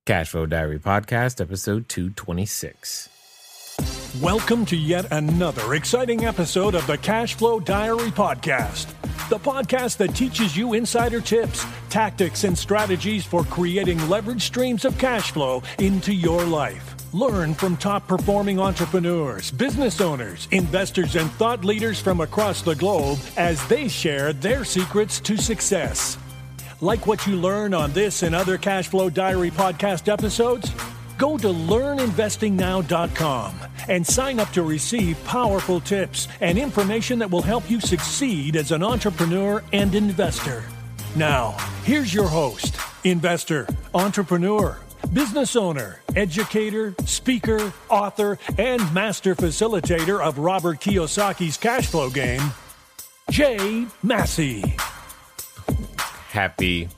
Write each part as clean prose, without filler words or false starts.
Cashflow Diary Podcast, episode 226. Welcome to yet another exciting episode of the Cashflow Diary Podcast, the podcast that teaches you insider tips, tactics, and strategies for creating leverage streams of cash flow into your life. Learn from top-performing entrepreneurs, business owners, investors, and thought leaders from across the globe as they share their secrets to success. Like what you learn on this and other Cashflow Diary podcast episodes? Go to learninvestingnow.com and sign up to receive powerful tips and information that will help you succeed as an entrepreneur and investor. Now, here's your host, investor, entrepreneur, business owner, educator, speaker, author, and master facilitator of Robert Kiyosaki's cash flow game, Jay Massey. Happy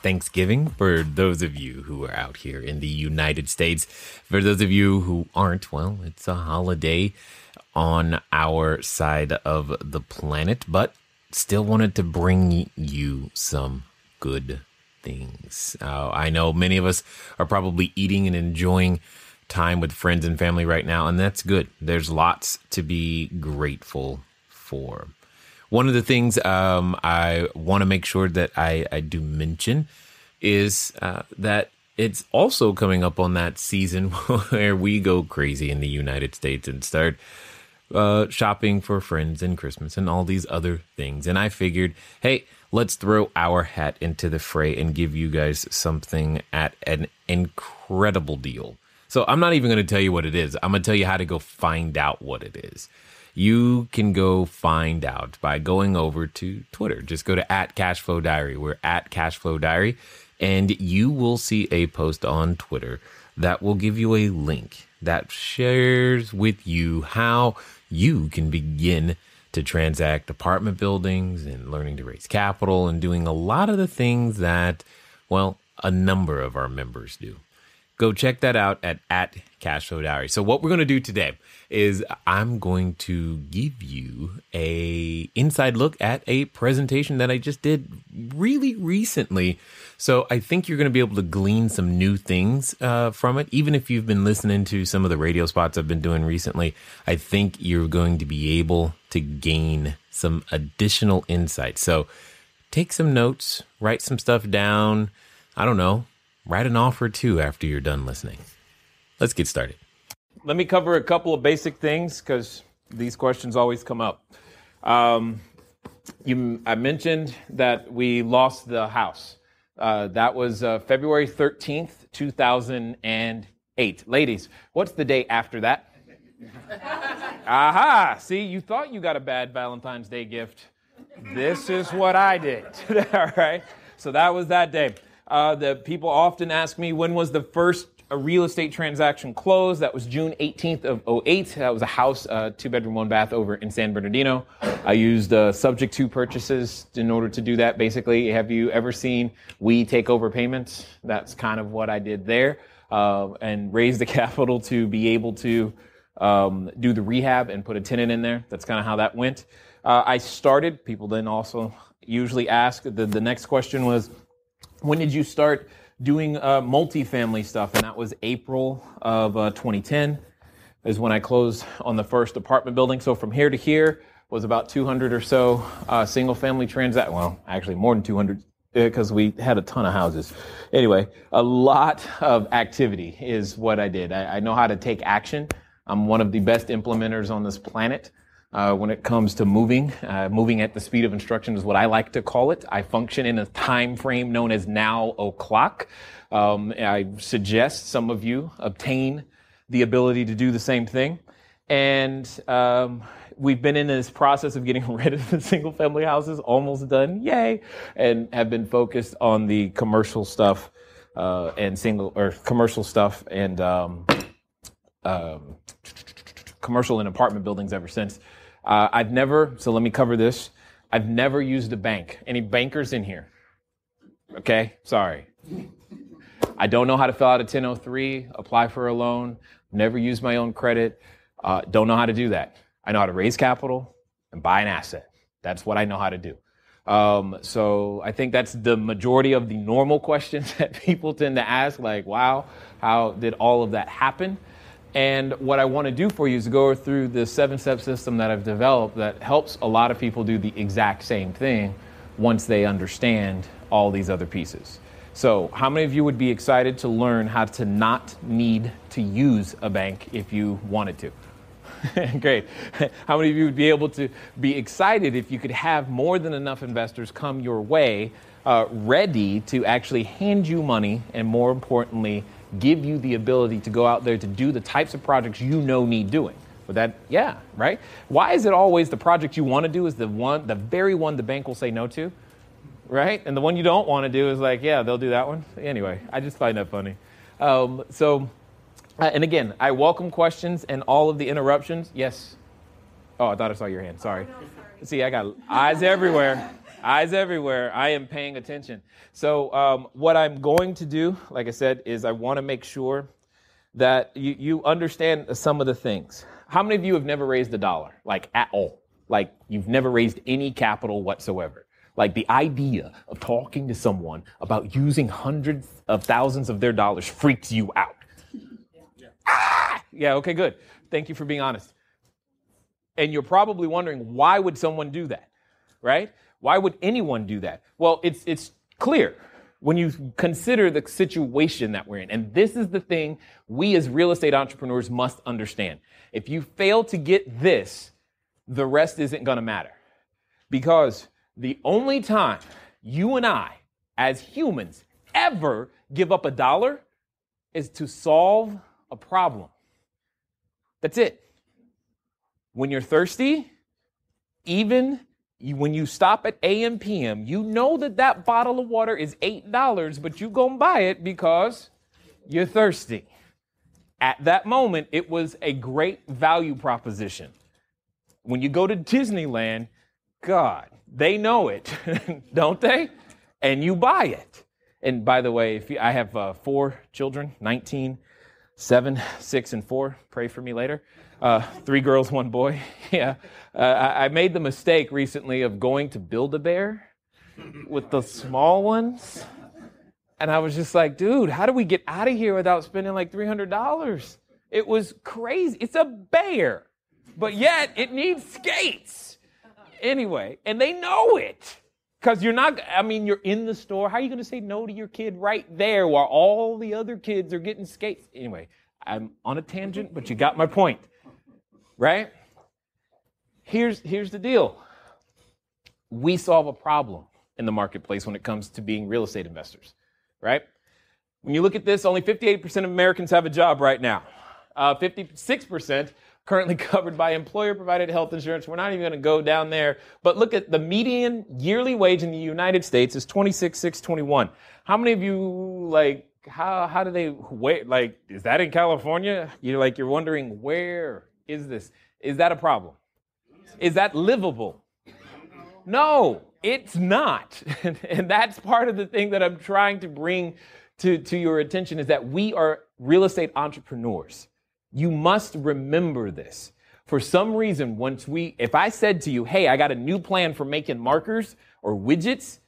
Thanksgiving for those of you who are out here in the United States. For those of you who aren't, well, it's a holiday on our side of the planet, but still wanted to bring you some good things. I know many of us are probably eating and enjoying time with friends and family right now, and that's good. There's lots to be grateful for. One of the things I want to make sure that I do mention is that it's also coming up on that season where we go crazy in the United States and start shopping for friends and Christmas and all these other things. And I figured, hey, let's throw our hat into the fray and give you guys something at an incredible deal. So I'm not even going to tell you what it is. I'm going to tell you how to go find out what it is. You can go find out by going over to Twitter. Just go to @CashflowDiary. We're @CashflowDiary. And you will see a post on Twitter that will give you a link that shares with you how you can begin to transact apartment buildings and learning to raise capital and doing a lot of the things that, well, a number of our members do. Go check that out at @CashflowDiary. So what we're going to do today is I'm going to give you a inside look at a presentation that I just did really recently. So I think you're going to be able to glean some new things from it. Even if you've been listening to some of the radio spots I've been doing recently, I think you're going to be able to gain some additional insight. So take some notes, write some stuff down. I don't know. Write an offer too after you're done listening. Let's get started. Let me cover a couple of basic things because these questions always come up. I mentioned that we lost the house. That was February 13th, 2008. Ladies, what's the day after that? Aha! See, you thought you got a bad Valentine's Day gift. This is what I did. All right? So that was that day. The people often ask me, when was the first real estate transaction closed? That was June 18th of 2008. That was a house, 2-bedroom, 1-bath over in San Bernardino. I used subject to purchases in order to do that. Basically, have you ever seen We Take Over Payments? That's kind of what I did there, and raised the capital to be able to do the rehab and put a tenant in there. That's kind of how that went. I started, people then also usually ask, the next question was, when did you start doing multifamily stuff? And that was April of 2010 is when I closed on the first apartment building. So from here to here was about 200 or so single family transactions. Well, actually more than 200 because we had a ton of houses. Anyway, a lot of activity is what I did. I know how to take action. I'm one of the best implementers on this planet. When it comes to moving at the speed of instruction is what I like to call it. I function in a time frame known as now o'clock. I suggest some of you obtain the ability to do the same thing. And we've been in this process of getting rid of the single family houses, almost done, yay, and have been focused on the commercial stuff and commercial and apartment buildings ever since. So let me cover this. I've never used a bank. Any bankers in here? Okay, sorry. I don't know how to fill out a 1003, apply for a loan, never used my own credit, don't know how to do that. I know how to raise capital and buy an asset. That's what I know how to do. So I think that's the majority of the normal questions that people tend to ask, like, wow, how did all of that happen? And what I want to do for you is go through the 7-step system that I've developed that helps a lot of people do the exact same thing once they understand all these other pieces. So how many of you would be excited to learn how to not need to use a bank if you wanted to? Great. How many of you would be able to be excited if you could have more than enough investors come your way, ready to actually hand you money and, more importantly, give you the ability to go out there to do the types of projects you know need doing? But that, yeah, right? Why is it always the project you want to do is the very one the bank will say no to, right? And the one you don't want to do is like, yeah, they'll do that one. Anyway, I just find that funny. And again, I welcome questions and all of the interruptions. Yes. Oh, I thought I saw your hand. Sorry. Oh, no, sorry. See, I got eyes everywhere. Eyes everywhere. I am paying attention. So what I'm going to do, like I said, is I want to make sure that you understand some of the things. How many of you have never raised $1, like at all? Like you've never raised any capital whatsoever? Like the idea of talking to someone about using hundreds of thousands of their dollars freaks you out. Yeah, okay, good. Thank you for being honest. And you're probably wondering, why would someone do that, right? Why would anyone do that? Well, it's clear when you consider the situation that we're in. And this is the thing we as real estate entrepreneurs must understand. If you fail to get this, the rest isn't going to matter. Because the only time you and I, as humans, ever give up $1 is to solve a problem. That's it. When you're thirsty, even when you stop at AM PM, you know that bottle of water is $8, but you gonna buy it because you're thirsty. At that moment, it was a great value proposition. When you go to Disneyland, God, they know it, don't they? And you buy it. And by the way, I have 4 children, 19, 7, 6, and 4. Pray for me later. 3 girls, 1 boy. Yeah. I made the mistake recently of going to Build-A-Bear with the small ones. And I was just like, dude, how do we get out of here without spending like $300? It was crazy. It's a bear, but yet it needs skates. Anyway, and they know it. Because you're in the store. How are you going to say no to your kid right there while all the other kids are getting skates? Anyway, I'm on a tangent, but you got my point, right? Here's the deal. We solve a problem in the marketplace when it comes to being real estate investors, right? When you look at this, only 58% of Americans have a job right now. 56% currently covered by employer-provided health insurance. We're not even going to go down there. But look at the median yearly wage in the United States is $26,621. How many of you, like, how do they, like, is that in California? You're wondering, where is this? Is that a problem? Is that livable? No, it's not. And that's part of the thing that I'm trying to bring to your attention is that we are real estate entrepreneurs. You must remember this. For some reason, if I said to you, hey, I got a new plan for making markers or widgets,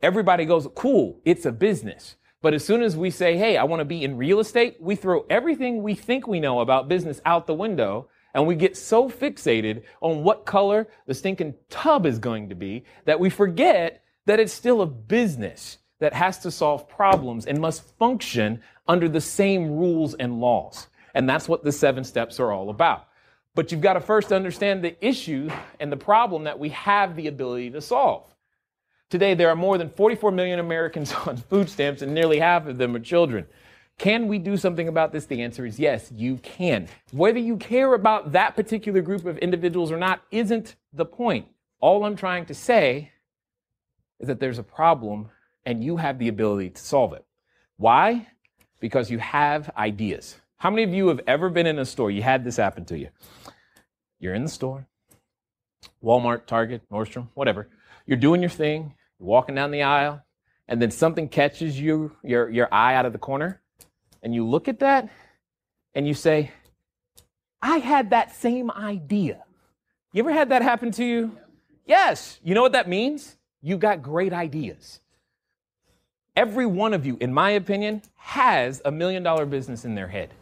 everybody goes, cool, it's a business. But as soon as we say, hey, I want to be in real estate, we throw everything we think we know about business out the window, and we get so fixated on what color the stinking tub is going to be that we forget that it's still a business that has to solve problems and must function under the same rules and laws. And that's what the 7 steps are all about. But you've got to first understand the issue and the problem that we have the ability to solve. Today, there are more than 44 million Americans on food stamps, and nearly half of them are children. Can we do something about this? The answer is yes, you can. Whether you care about that particular group of individuals or not isn't the point. All I'm trying to say is that there's a problem, and you have the ability to solve it. Why? Because you have ideas. How many of you have ever been in a store? You had this happen to you. You're in the store, Walmart, Target, Nordstrom, whatever. You're doing your thing, you're walking down the aisle, and then something catches your eye out of the corner, and you look at that, and you say, I had that same idea. You ever had that happen to you? Yes. You know what that means? You got great ideas. Every one of you, in my opinion, has $1 million business in their head.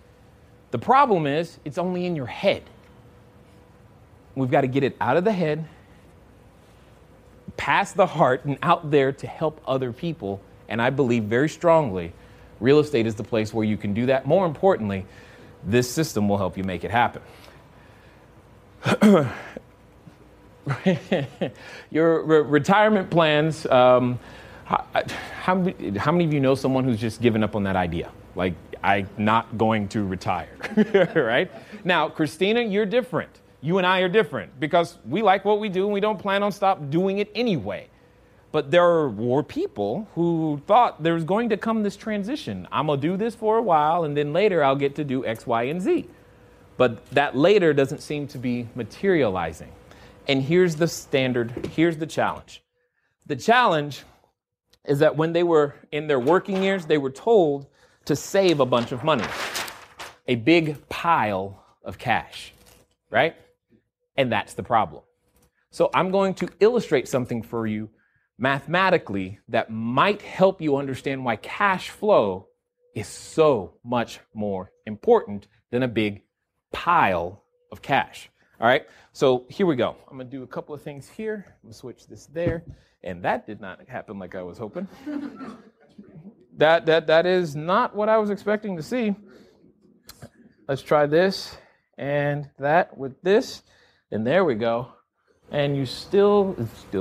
The problem is it's only in your head. We've got to get it out of the head, past the heart, and out there to help other people. And I believe very strongly real estate is the place where you can do that. More importantly, this system will help you make it happen. Your retirement plans, how many of you know someone who's just given up on that idea? Like, I'm not going to retire, right? Now, Christina, you're different. You and I are different because we like what we do and we don't plan on stop doing it anyway. But there were people who thought there was going to come this transition. I'm going to do this for a while and then later I'll get to do X, Y, and Z. But that later doesn't seem to be materializing. And here's the standard, here's the challenge. The challenge is that when they were in their working years, they were told to save a bunch of money, a big pile of cash, right? And that's the problem. So I'm going to illustrate something for you mathematically that might help you understand why cash flow is so much more important than a big pile of cash. All right, so here we go. I'm going to do a couple of things here. I'm going to switch this there. And that did not happen like I was hoping. That is not what I was expecting to see. Let's try this and that with this. And there we go. And it's still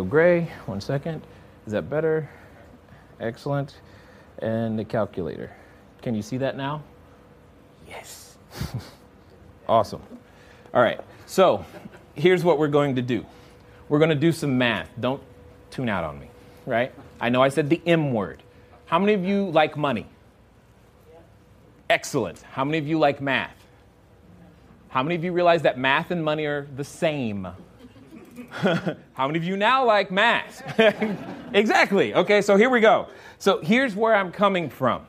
gray. 1 second. Is that better? Excellent. And the calculator. Can you see that now? Yes. Awesome. All right. So here's what we're going to do. We're going to do some math. Don't tune out on me, right? I know I said the M word. How many of you like money? Excellent. How many of you like math? How many of you realize that math and money are the same? How many of you now like math? Exactly. Okay, so here we go. So here's where I'm coming from.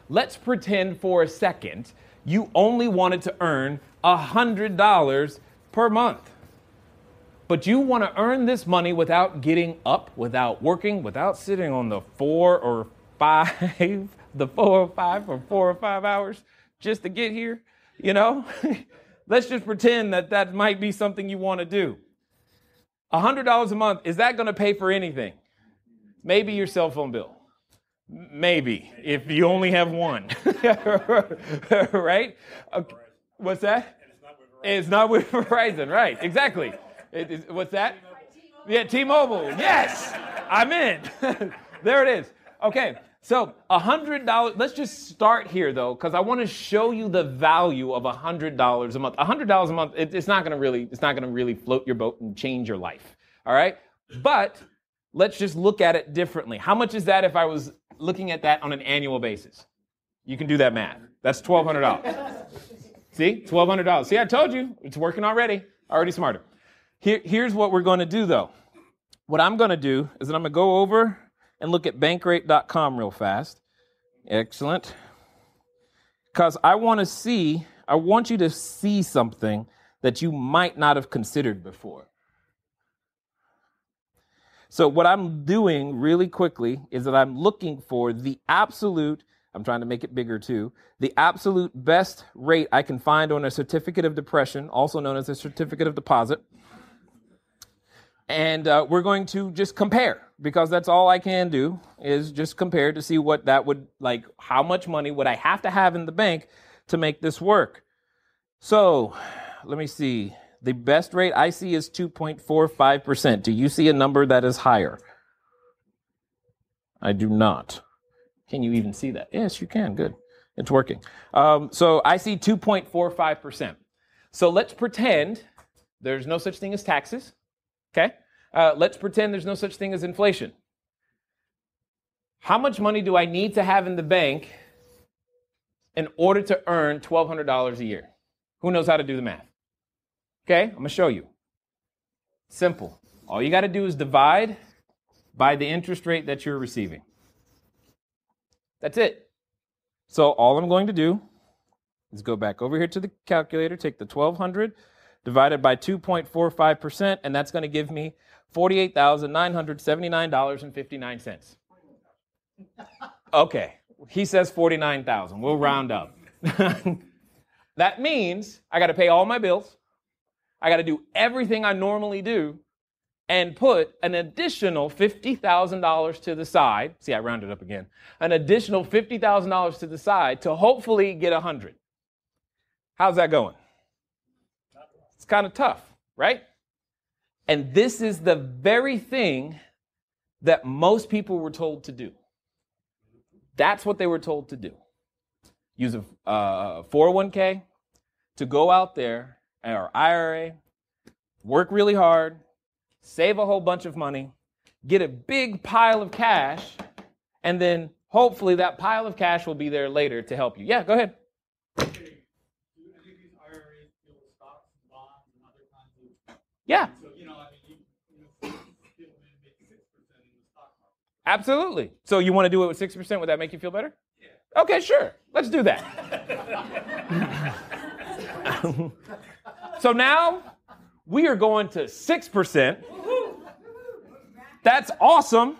Let's pretend for a second you only wanted to earn $100 per month. But you want to earn this money without getting up, without working, without sitting on the 4 or 5 hours just to get here, you know? Let's just pretend that might be something you want to do. $100 a month, is that going to pay for anything? Maybe your cell phone bill. Maybe, if you only have one. Right? Okay. What's that? It's not with Verizon, right? Exactly. What's that? Yeah, T-Mobile. Yes, I'm in. There it is. Okay, so $100. Let's just start here, though, because I want to show you the value of $100 a month. $100 a month. It's not going to really float your boat and change your life. All right, but let's just look at it differently. How much is that if I was looking at that on an annual basis? You can do that math. That's $1,200. See, $1,200. See, I told you it's working already. Already smarter. Here's what we're going to do, though. What I'm going to do is that I'm going to go over and look at bankrate.com real fast. Excellent. Because I want you to see something that you might not have considered before. So what I'm doing really quickly is that I'm looking for the absolute, I'm trying to make it bigger too, the absolute best rate I can find on a certificate of depression, also known as a certificate of deposit. And we're going to just compare, because that's all I can do is just compare to see what that would, like, how much money would I have to have in the bank to make this work. So let me see. The best rate I see is 2.45%. Do you see a number that is higher? I do not. Can you even see that? Yes, you can. Good. It's working. So I see 2.45%. So let's pretend there's no such thing as taxes. Okay? Let's pretend there's no such thing as inflation. How much money do I need to have in the bank in order to earn $1,200 a year? Who knows how to do the math? Okay, I'm going to show you. Simple. All you got to do is divide by the interest rate that you're receiving. That's it. So all I'm going to do is go back over here to the calculator, take the $1,200 divided by 2.45%, and that's going to give me $48,979.59. Okay, he says 49,000. We'll round up. That means I got to pay all my bills. I got to do everything I normally do and put an additional $50,000 to the side. See, I rounded up again. An additional $50,000 to the side to hopefully get 100. How's that going? It's kind of tough, right? And this is the very thing that most people were told to do. That's what they were told to do. Use a 401k to go out there, or IRA, work really hard, save a whole bunch of money, get a big pile of cash, and then hopefully that pile of cash will be there later to help you. Yeah, go ahead. Yeah. Absolutely. So you want to do it with 6%? Would that make you feel better? Yeah. Okay, sure. Let's do that. So now we are going to 6%. That's awesome.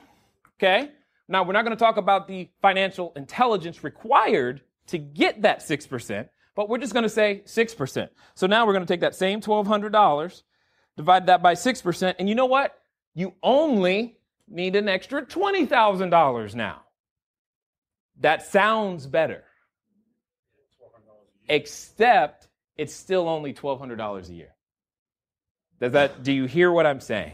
Okay. Now we're not going to talk about the financial intelligence required to get that 6%, but we're just going to say 6%. So now we're going to take that same $1,200, divide that by 6%, and you know what? You only need an extra $20,000 now. That sounds better. Except it's still only $1,200 a year. Do you hear what I'm saying?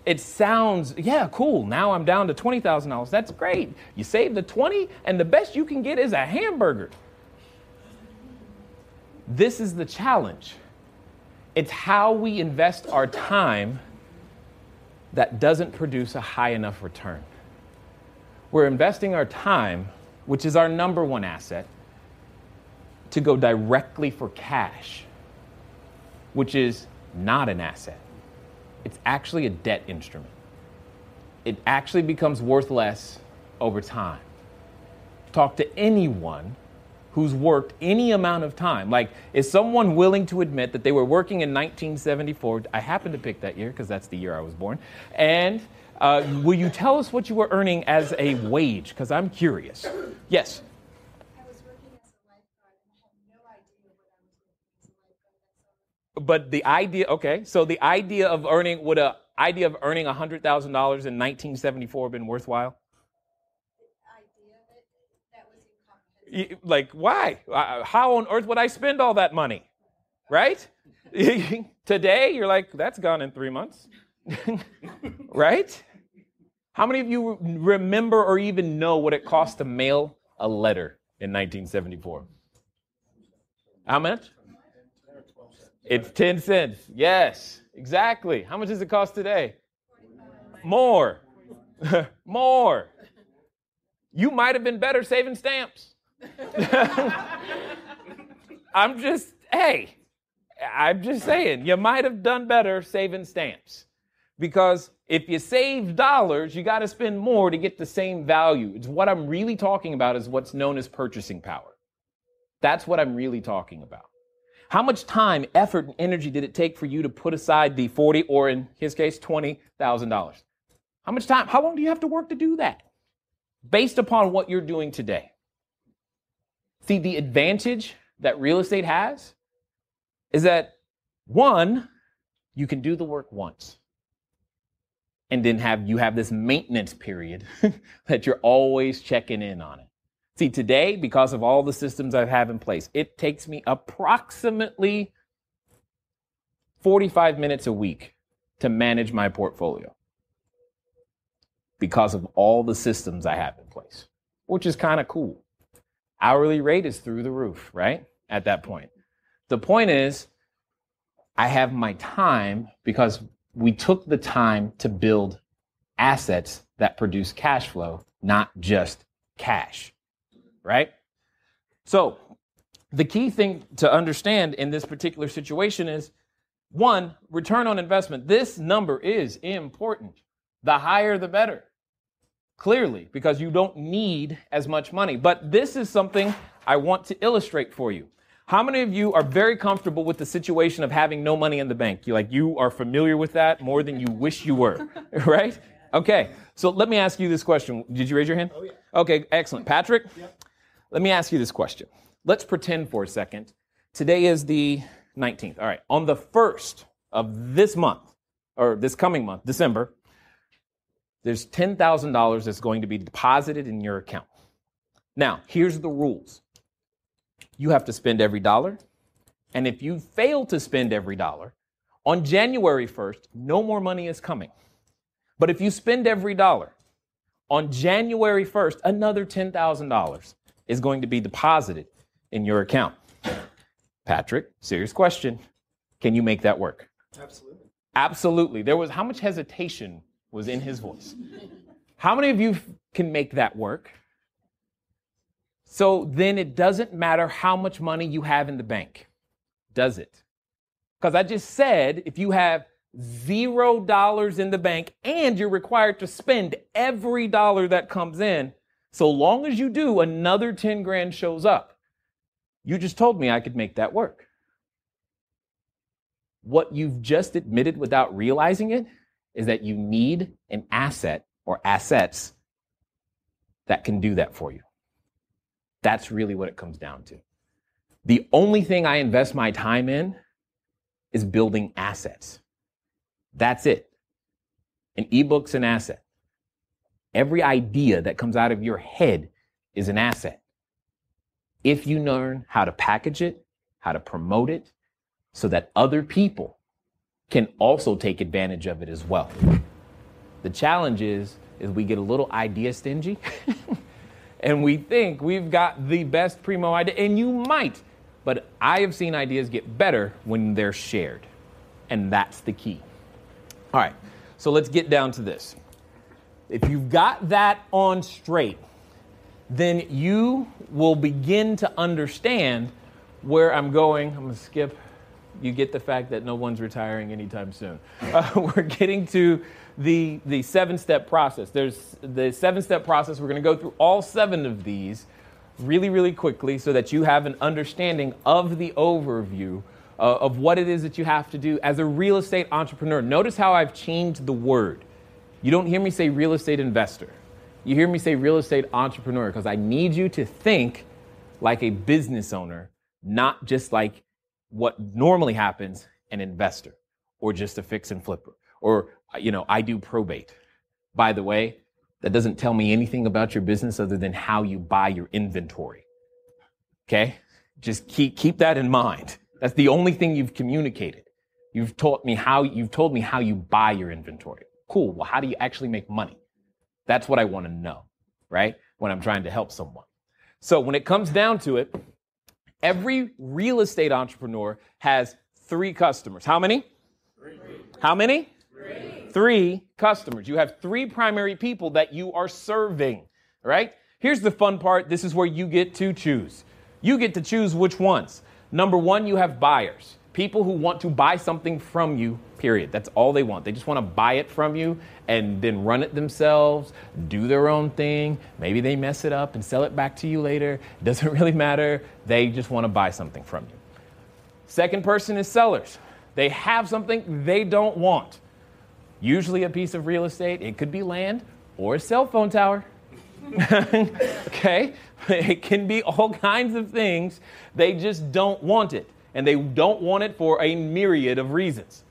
It sounds, yeah, cool. Now I'm down to $20,000. That's great. You save the 20 and the best you can get is a hamburger. This is the challenge. It's how we invest our time that doesn't produce a high enough return. We're investing our time, which is our number one asset, to go directly for cash, which is not an asset. It's actually a debt instrument. It actually becomes worth less over time. Talk to anyone who's worked any amount of time. Like, is someone willing to admit that they were working in 1974? I happen to pick that year because that's the year I was born. And will you tell us what you were earning as a wage? Because I'm curious. Yes? I was working as a lifeguard and I had no idea what I was working as a lifeguard. But the idea, okay, so the idea of earning, would an idea of earning $100,000 in 1974 have been worthwhile? Like, why? How on earth would I spend all that money? Right? Today, you're like, that's gone in 3 months. Right? How many of you remember or even know what it cost to mail a letter in 1974? How much? It's 10 cents. Yes, exactly. How much does it cost today? More. More. You might have been better saving stamps. I'm just saying, you might have done better saving stamps. Because if you save dollars, you got to spend more to get the same value. It's what I'm really talking about is what's known as purchasing power. That's what I'm really talking about. How much time, effort, and energy did it take for you to put aside the $40,000 or in his case, $20,000? How much time? How long do you have to work to do that? Based upon what you're doing today. See, the advantage that real estate has is that, one, you can do the work once. And then you have this maintenance period that you're always checking in on it. See, today, because of all the systems I have in place, it takes me approximately 45 minutes a week to manage my portfolio because of all the systems I have in place, which is kind of cool. Hourly rate is through the roof, right? At that point. The point is, I have my time because we took the time to build assets that produce cash flow, not just cash, right? So the key thing to understand in this particular situation is, one, return on investment. This number is important. The higher, the better. Clearly, because you don't need as much money. But this is something I want to illustrate for you. How many of you are very comfortable with the situation of having no money in the bank? You are familiar with that more than you wish you were, right? Okay, so let me ask you this question. Did you raise your hand? Oh, yeah. Okay, excellent. Patrick, Yep. Let me ask you this question. Let's pretend for a second. Today is the 19th. All right, on the 1st of this month, or this coming month, December, there's $10,000 that's going to be deposited in your account. Now, here's the rules. You have to spend every dollar. And if you fail to spend every dollar, on January 1st, no more money is coming. But if you spend every dollar, on January 1st, another $10,000 is going to be deposited in your account. Patrick, serious question. Can you make that work? Absolutely. Absolutely. How much hesitation was in his voice? How many of you can make that work? So then it doesn't matter how much money you have in the bank, does it? Because I just said if you have $0 in the bank and you're required to spend every dollar that comes in, so long as you do, another 10 grand shows up. You just told me I could make that work. What you've just admitted without realizing it is that you need an asset or assets that can do that for you. That's really what it comes down to. The only thing I invest my time in is building assets. That's it. An ebook's an asset. Every idea that comes out of your head is an asset. If you learn how to package it, how to promote it, so that other people can also take advantage of it as well. The challenge is we get a little idea stingy and we think we've got the best primo idea, and you might, but I have seen ideas get better when they're shared, and that's the key. All right, so let's get down to this. If you've got that on straight, then you will begin to understand where I'm going. I'm going to skip. You get the fact that no one's retiring anytime soon. We're getting to the 7-step process. There's the 7-step process. We're going to go through all 7 of these really, really quickly so that you have an understanding of the overview of what it is that you have to do as a real estate entrepreneur. Notice how I've changed the word. You don't hear me say real estate investor. You hear me say real estate entrepreneur because I need you to think like a business owner, not just like what normally happens, an investor or just a fix and flipper or, I do probate. By the way, that doesn't tell me anything about your business other than how you buy your inventory. Okay? Just keep that in mind. That's the only thing you've communicated. You've told me how you buy your inventory. Cool. Well, how do you actually make money? That's what I want to know, right? When I'm trying to help someone. So when it comes down to it, every real estate entrepreneur has 3 customers. How many? 3. How many? 3 customers. You have 3 primary people that you are serving, right? Here's the fun part. This is where you get to choose. You get to choose which ones. Number 1, you have buyers. People who want to buy something from you, period. That's all they want. They just want to buy it from you and then run it themselves, do their own thing. Maybe they mess it up and sell it back to you later. It doesn't really matter. They just want to buy something from you. Second person is sellers. They have something they don't want. Usually a piece of real estate. It could be land or a cell phone tower. Okay? It can be all kinds of things. They just don't want it. And they don't want it for a myriad of reasons.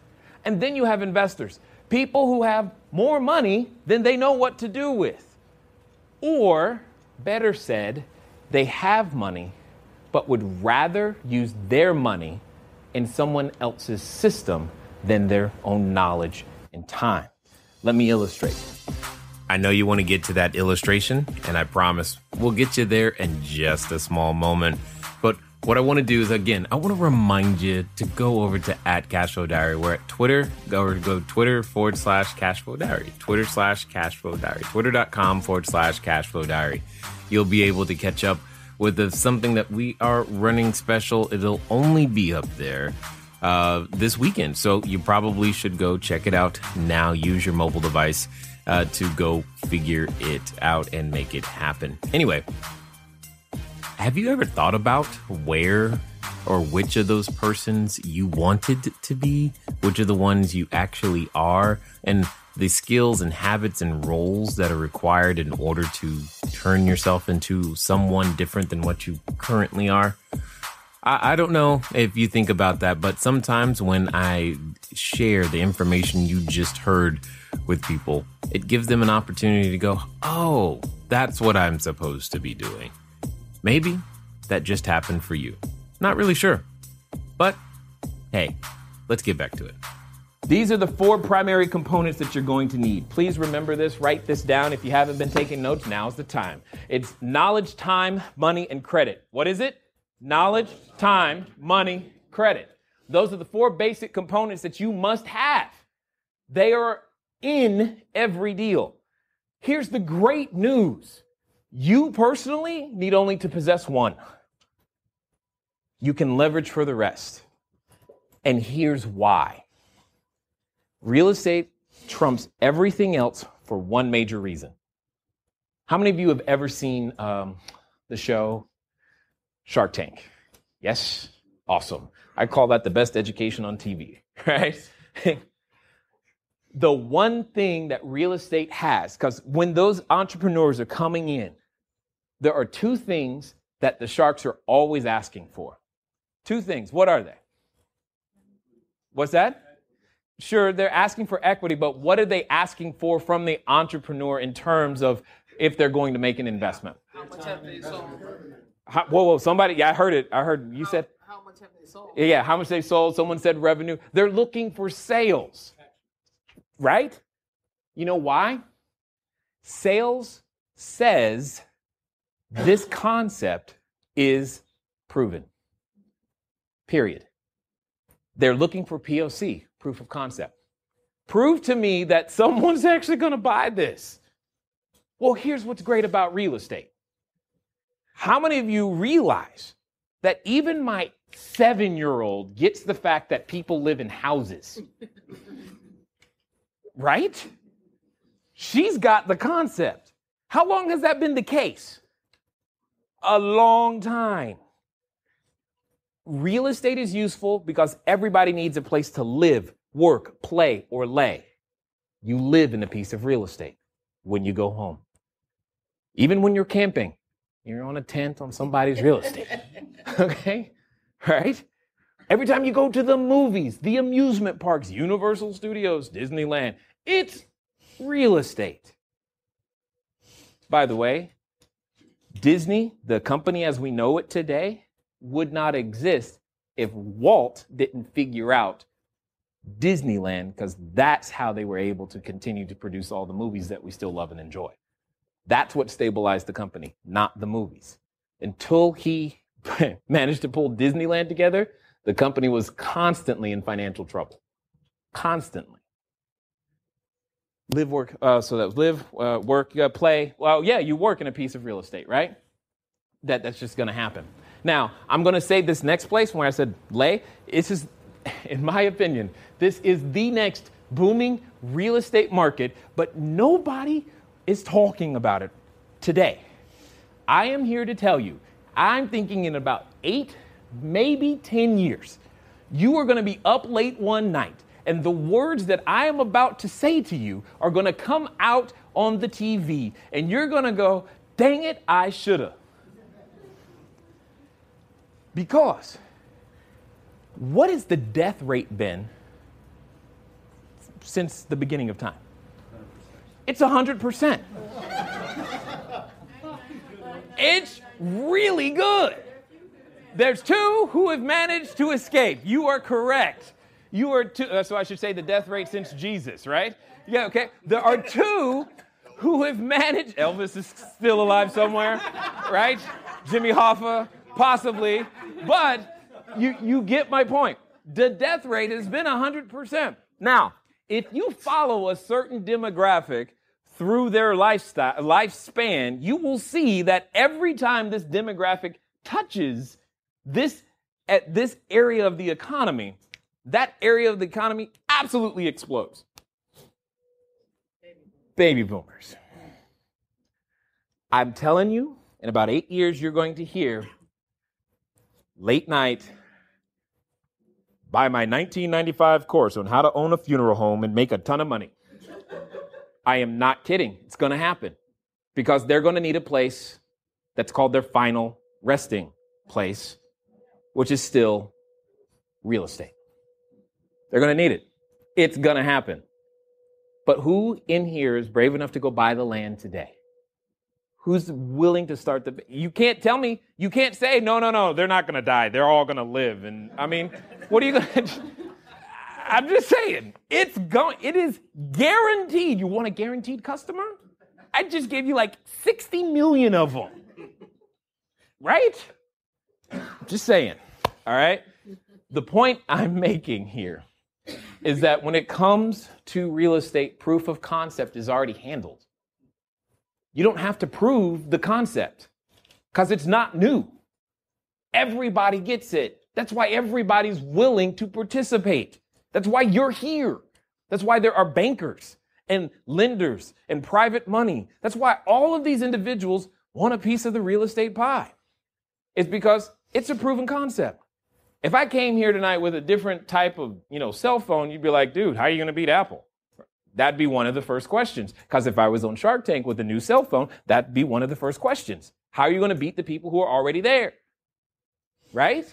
And then you have investors, people who have more money than they know what to do with. Or, better said, they have money, but would rather use their money in someone else's system than their own knowledge and time. Let me illustrate. I know you want to get to that illustration, and I promise we'll get you there in just a small moment. But what I want to do is, again, I want to remind you to go over to @CashflowDiary. We're at Twitter. Go Twitter/CashflowDiary. Twitter/CashflowDiary. Twitter.com/CashflowDiary. You'll be able to catch up with something that we are running special. It'll only be up there this weekend. So you probably should go check it out now. Use your mobile device to go figure it out and make it happen. Anyway, have you ever thought about where or which of those persons you wanted to be, which of the ones you actually are, and the skills and habits and roles that are required in order to turn yourself into someone different than what you currently are. I don't know if you think about that, but sometimes when I share the information you just heard with people, it gives them an opportunity to go, oh, that's what I'm supposed to be doing. Maybe that just happened for you. Not really sure. But hey, let's get back to it. These are the 4 primary components that you're going to need. Please remember this, write this down. If you haven't been taking notes, now's the time. It's knowledge, time, money, and credit. What is it? Knowledge, time, money, credit. Those are the 4 basic components that you must have. They are in every deal. Here's the great news. You personally need only to possess 1. You can leverage for the rest. And here's why. Real estate trumps everything else for one major reason. How many of you have ever seen the show Shark Tank? Yes? Awesome. I call that the best education on TV, right? The one thing that real estate has, because when those entrepreneurs are coming in, there are 2 things that the sharks are always asking for. 2 things. What are they? What's that? Sure, they're asking for equity, but what are they asking for from the entrepreneur in terms of if they're going to make an investment? How much have they sold? Whoa, somebody, yeah, I heard it. I heard you said. How much have they sold? Yeah, how much they sold. Someone said revenue. They're looking for sales, right? You know why? Sales says this concept is proven, period. They're looking for POC, proof of concept. Prove to me that someone's actually going to buy this. Well, here's what's great about real estate. How many of you realize that even my 7-year-old gets the fact that people live in houses? Right? She's got the concept. How long has that been the case? A long time. Real estate is useful because everybody needs a place to live, work, play, or lay. You live in a piece of real estate when you go home. Even when you're camping, you're on a tent on somebody's real estate. Okay? Right? Every time you go to the movies, the amusement parks, Universal Studios, Disneyland, it's real estate. By the way, Disney, the company as we know it today, would not exist if Walt didn't figure out Disneyland, because that's how they were able to continue to produce all the movies that we still love and enjoy. That's what stabilized the company, not the movies. Until he managed to pull Disneyland together, the company was constantly in financial trouble. Constantly. Live, work, so that was live, work, play. Well, yeah, you work in a piece of real estate, right? That's just going to happen. Now, I'm going to say this next place where I said lay. This is, in my opinion, this is the next booming real estate market, but nobody is talking about it today. I am here to tell you, I'm thinking in about 8, maybe 10 years, you are going to be up late one night, and the words that I am about to say to you are going to come out on the TV, and you're going to go, dang it, I shoulda. Because what has the death rate been since the beginning of time? It's 100%. It's really good. There's 2 who have managed to escape. You are correct. You are 2. So I should say the death rate since Jesus, right? Yeah, okay. There are 2 who have managed. Elvis is still alive somewhere, right? Jimmy Hoffa, possibly. But you get my point. The death rate has been 100%. Now, if you follow a certain demographic through their lifespan, you will see that every time this demographic touches this area of the economy, that area of the economy absolutely explodes. Baby boomers. I'm telling you, in about 8 years, you're going to hear late night, buy my 1995 course on how to own a funeral home and make a ton of money. I am not kidding. It's going to happen because they're going to need a place that's called their final resting place, which is still real estate. They're going to need it. It's going to happen. But who in here is brave enough to go buy the land today? Who's willing to start you can't tell me, you can't say, no, they're not going to die. They're all going to live. And I mean, what are you going to, I'm just saying, it is guaranteed. You want a guaranteed customer? I just gave you like 60 million of them. Right? Just saying. All right? The point I'm making here is that when it comes to real estate, proof of concept is already handled. You don't have to prove the concept because it's not new. Everybody gets it. That's why everybody's willing to participate. That's why you're here. That's why there are bankers and lenders and private money. That's why all of these individuals want a piece of the real estate pie. It's because it's a proven concept. If I came here tonight with a different type of, cell phone, you'd be like, dude, how are you going to beat Apple? That'd be one of the first questions. Because if I was on Shark Tank with a new cell phone, that'd be one of the first questions. How are you going to beat the people who are already there? Right?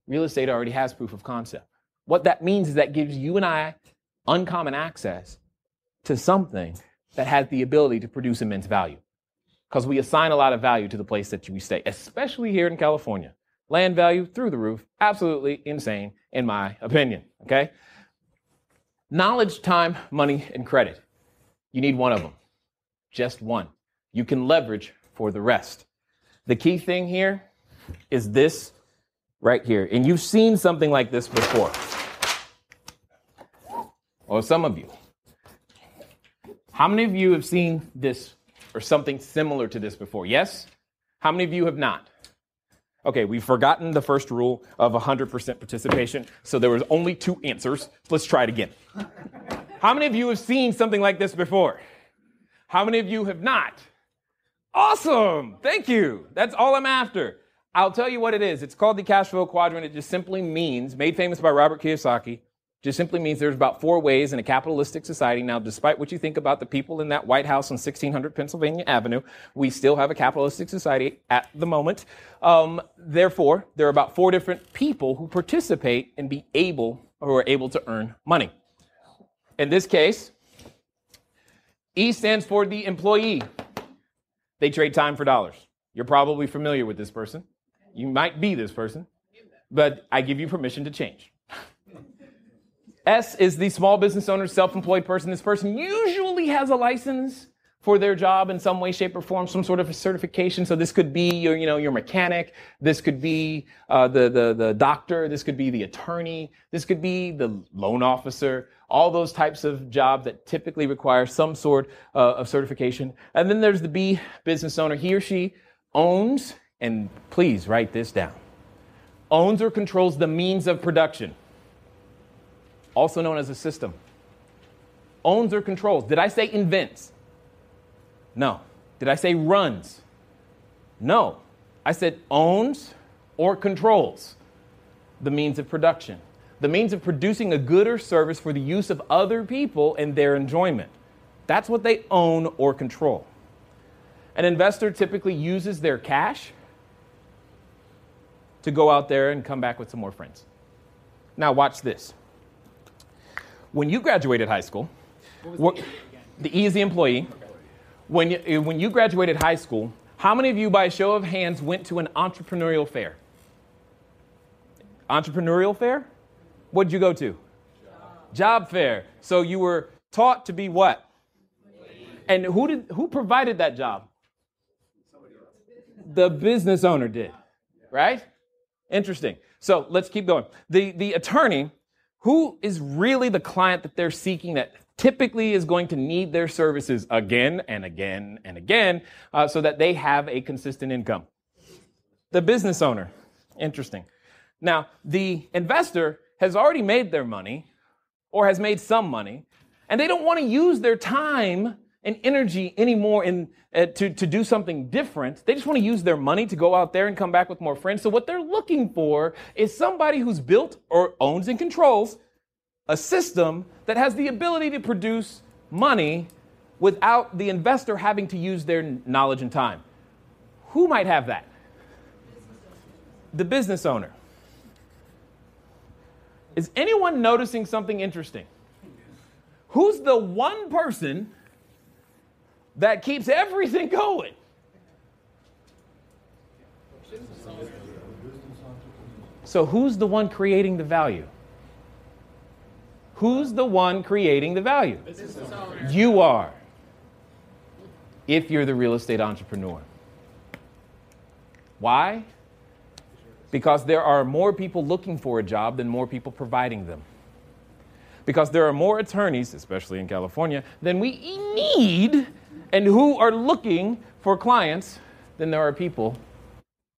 Real estate already has proof of concept. What that means is that gives you and I uncommon access to something that has the ability to produce immense value. Because we assign a lot of value to the place that we stay, especially here in California. Land value through the roof, absolutely insane, in my opinion, okay? Knowledge, time, money, and credit. You need one of them, just one. You can leverage for the rest. The key thing here is this right here. And you've seen something like this before. Or some of you. How many of you have seen this or something similar to this before? Yes? How many of you have not? Okay, we've forgotten the first rule of 100% participation, so there was only 2 answers. Let's try it again. How many of you have seen something like this before? How many of you have not? Awesome! Thank you. That's all I'm after. I'll tell you what it is. It's called the cash flow quadrant. It just simply means, made famous by Robert Kiyosaki, just simply means there's about 4 ways in a capitalistic society. Now, despite what you think about the people in that White House on 1600 Pennsylvania Avenue, we still have a capitalistic society at the moment. Therefore, there are about 4 different people who participate and who are able to earn money. In this case, E stands for the employee. They trade time for dollars. You're probably familiar with this person. You might be this person, but I give you permission to change. S is the small business owner, self-employed person. This person usually has a license for their job in some way, shape, or form, some sort of a certification. So this could be your mechanic. This could be the doctor. This could be the attorney. This could be the loan officer. All those types of jobs that typically require some sort of certification. And then there's the B, business owner. He or she owns, and please write this down, owns or controls the means of production, also known as a system. Owns or controls. Did I say invents? No. Did I say runs? No. I said owns or controls the means of production. The means of producing a good or service for the use of other people and their enjoyment. That's what they own or control. An investor typically uses their cash to go out there and come back with some more friends. Now watch this. When you graduated high school, the E is the employee. Okay. When you graduated high school, how many of you, by a show of hands, went to an entrepreneurial fair? Entrepreneurial fair? What did you go to? Job fair. So you were taught to be what? And who provided that job? The business owner did, right? Interesting. So let's keep going. The attorney, who is really the client that they're seeking that typically is going to need their services again and again and again so that they have a consistent income? The business owner. Interesting. Now, the investor has already made their money or has made some money, and they don't want to use their time and energy anymore to do something different. They just want to use their money to go out there and come back with more friends. So what they're looking for is somebody who's built or owns and controls a system that has the ability to produce money without the investor having to use their knowledge and time. Who might have that? The business owner. Is anyone noticing something interesting? Who's the one person that keeps everything going? So who's the one creating the value? Who's the one creating the value? You are. If you're the real estate entrepreneur. Why? Because there are more people looking for a job than more people providing them. Because there are more attorneys, especially in California, than we need and who are looking for clients than there are people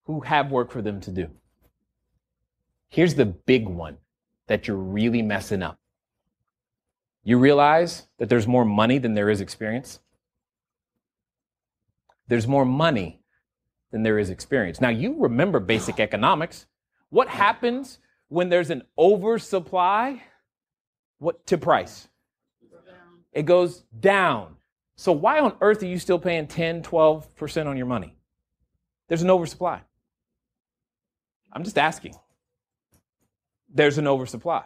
who have work for them to do. Here's the big one that you're really messing up. You realize that there's more money than there is experience? There's more money than there is experience. Now, you remember basic economics. What happens when there's an oversupply? What to price? It goes down. So why on earth are you still paying 10, 12% on your money? There's an oversupply. I'm just asking. There's an oversupply.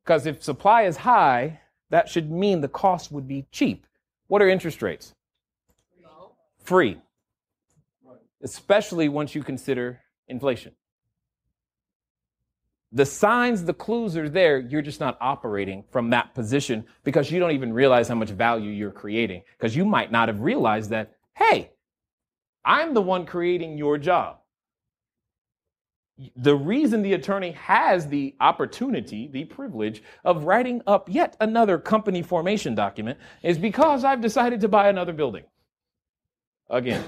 Because if supply is high, that should mean the cost would be cheap. What are interest rates? Free. Especially once you consider inflation. The signs, the clues are there. You're just not operating from that position because you don't even realize how much value you're creating. Because you might not have realized that, hey, I'm the one creating your job. The reason the attorney has the opportunity, the privilege of writing up yet another company formation document is because I've decided to buy another building. Again.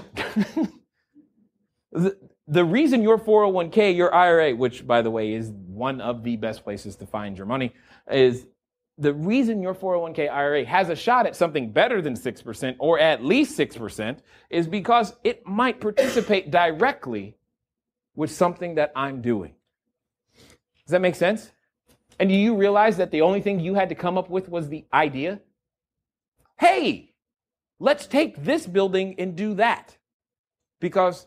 The reason your 401k, your IRA, which, by the way, is one of the best places to find your money, is the reason your 401k IRA has a shot at something better than 6% or at least 6% is because it might participate directly with something that I'm doing. Does that make sense? And do you realize that the only thing you had to come up with was the idea? Hey, let's take this building and do that. Because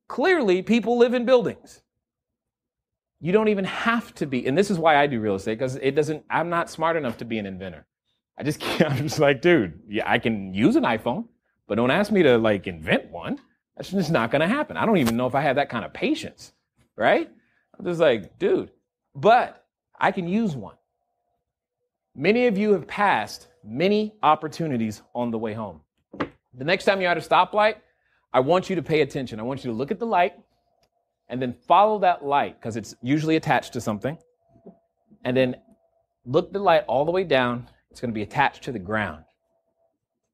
clearly, people live in buildings. You don't even have to be, and this is why I do real estate, because I'm not smart enough to be an inventor. I just can't, I'm just like, dude, yeah, I can use an iPhone, but don't ask me to invent one. That's just not gonna happen. I don't even know if I have that kind of patience, right? I'm just like, dude, but I can use one. Many of you have passed many opportunities on the way home. The next time you're at a stoplight, I want you to pay attention. I want you to look at the light and then follow that light because it's usually attached to something. And then look the light all the way down. It's going to be attached to the ground,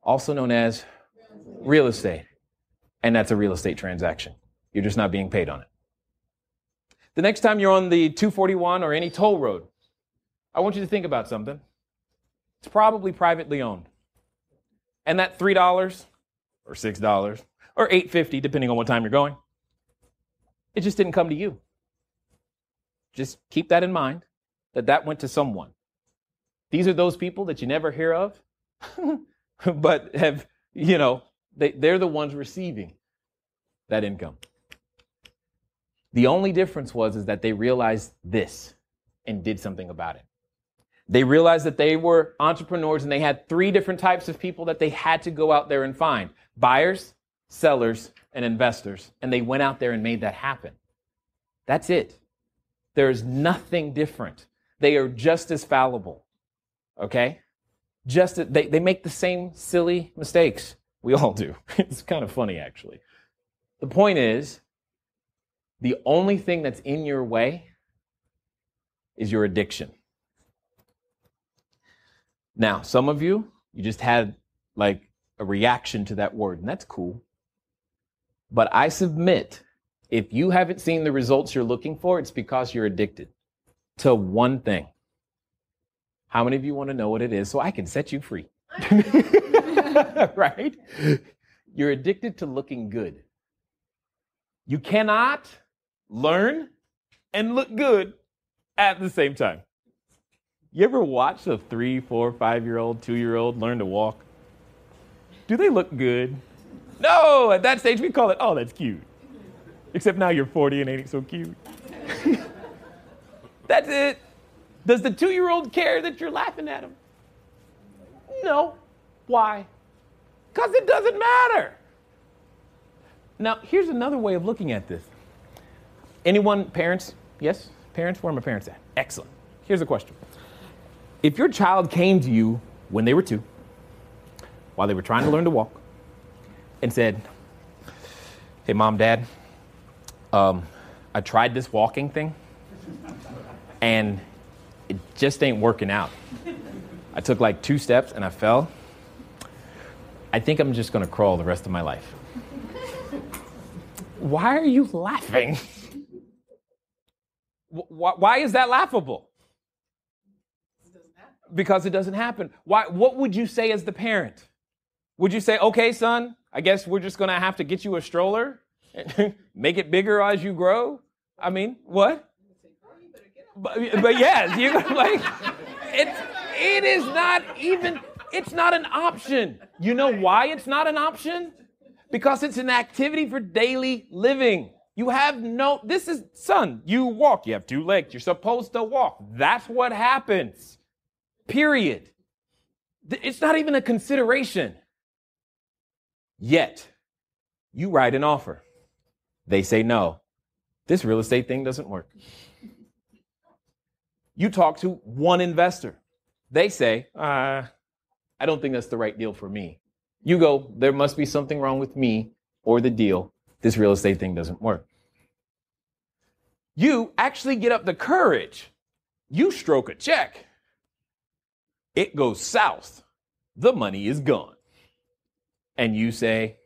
also known as real estate. And that's a real estate transaction. You're just not being paid on it. The next time you're on the 241 or any toll road, I want you to think about something. It's probably privately owned. And that $3 or $6 or $8.50, depending on what time you're going, it just didn't come to you. Just keep that in mind, that went to someone. These are those people that you never hear of, but have, they're the ones receiving that income. The only difference is that they realized this and did something about it. They realized that they were entrepreneurs and they had 3 different types of people that they had to go out there and find: buyers, sellers, and investors. And they went out there and made that happen. That's it. There's nothing different. They are just as fallible. Okay? They make the same silly mistakes. We all do. It's kind of funny, actually. The point is, the only thing that's in your way is your addiction. Now, some of you just had a reaction to that word, and that's cool. But I submit, if you haven't seen the results you're looking for, it's because you're addicted to one thing. How many of you want to know what it is so I can set you free? Right? You're addicted to looking good. You cannot learn and look good at the same time. You ever watch a 3, 4, 5-year-old, 2-year-old learn to walk? Do they look good? No, at that stage we call it, oh, that's cute. Except now you're 40 and ain't so cute. That's it. Does the 2-year-old care that you're laughing at him? No. Why? Because it doesn't matter. Now, here's another way of looking at this. Anyone, parents? Yes? Parents? Where are my parents at? Excellent. Here's a question. If your child came to you when they were 2, while they were trying to learn to walk, and said, hey, Mom, Dad, I tried this walking thing, and it just ain't working out. I took like 2 steps and I fell. I think I'm just going to crawl the rest of my life. Why are you laughing? Why is that laughable? Because it doesn't happen. Why? What would you say as the parent? Would you say, okay, son, I guess we're just going to have to get you a stroller, make it bigger as you grow? I mean, what? But yes, you're like, it is not even, it's not an option. You know why it's not an option? Because it's an activity for daily living. You have son, you walk, you have 2 legs, you're supposed to walk. That's what happens. Period. It's not even a consideration. Yet, you write an offer. They say no. This real estate thing doesn't work. You talk to one investor. They say, I don't think that's the right deal for me. You go, there must be something wrong with me or the deal. This real estate thing doesn't work. You actually get up the courage. You stroke a check. It goes south. The money is gone. And you say,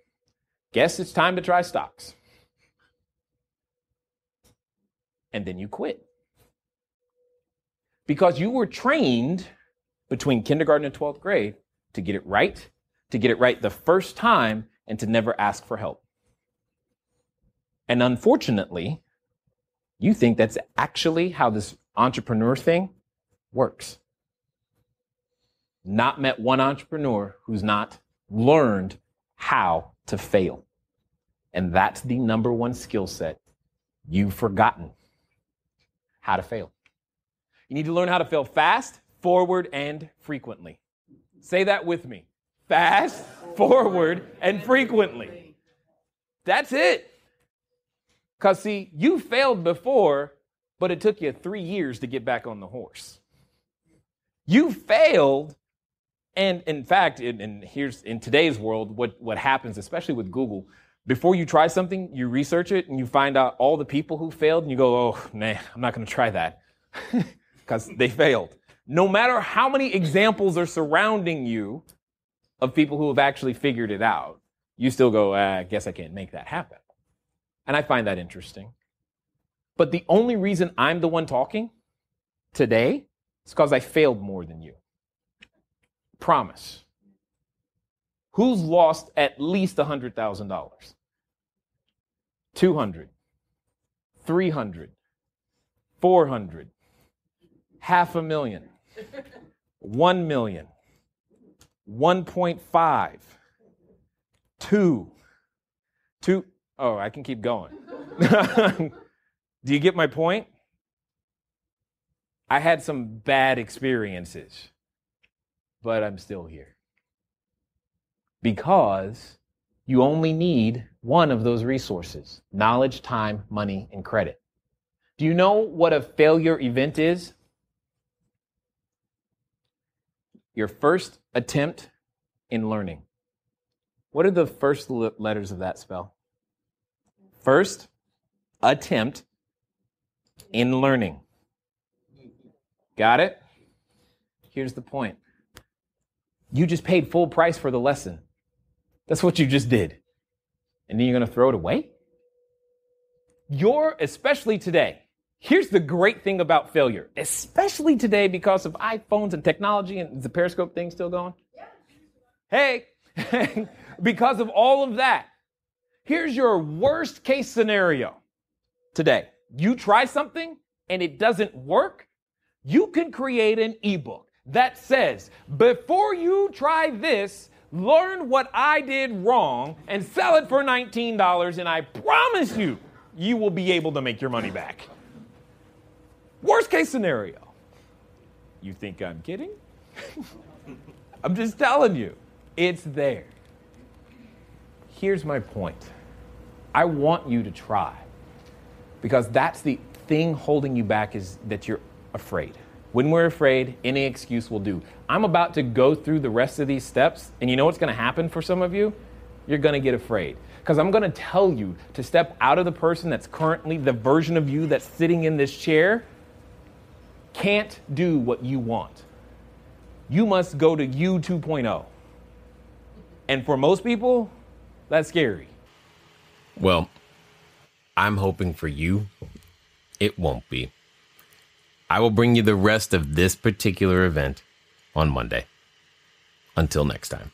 guess it's time to try stocks. And then you quit. Because you were trained between kindergarten and 12th grade to get it right the first time, and to never ask for help. And unfortunately, you think that's actually how this entrepreneur thing works. Not met one entrepreneur who's not learned how to fail. And that's the number one skill set you've forgotten: how to fail. You need to learn how to fail fast, forward, and frequently. Say that with me. Fast, forward, and frequently. That's it. Because, see, you failed before, but it took you 3 years to get back on the horse. You failed, and in fact, here's in today's world, what happens, especially with Google, before you try something, you research it, and you find out all the people who failed, and you go, oh, nah, I'm not going to try that, because they failed. No matter how many examples are surrounding you of people who have actually figured it out, you still go, I guess I can't make that happen. And I find that interesting. But the only reason I'm the one talking today is because I failed more than you. Promise. Who's lost at least $100,000? 200, 300, 400, 500,000, 1 million, 1.5, 2. Oh, I can keep going. Do you get my point? I had some bad experiences, but I'm still here. Because you only need one of those resources: knowledge, time, money, and credit. Do you know what a failure event is? Your first attempt in learning. What are the first letters of that spell? First attempt in learning. Got it? Here's the point. You just paid full price for the lesson. That's what you just did. And then you're going to throw it away? Especially today. Here's the great thing about failure, especially today because of iPhones and technology. And is the Periscope thing still going? Yeah. Hey, because of all of that, here's your worst case scenario today. You try something and it doesn't work. You can create an ebook that says, before you try this, learn what I did wrong and sell it for $19, and I promise you, you will be able to make your money back. Worst case scenario. You think I'm kidding? I'm just telling you, it's there. Here's my point. I want you to try, because that's the thing holding you back, is that you're afraid. When we're afraid, any excuse will do. I'm about to go through the rest of these steps, and you know what's going to happen for some of you? You're going to get afraid. Because I'm going to tell you to step out of the person that's currently the version of you that's sitting in this chair can't do what you want. You must go to you 2.0. And for most people, that's scary. Well, I'm hoping for you, it won't be. I will bring you the rest of this particular event on Monday. Until next time.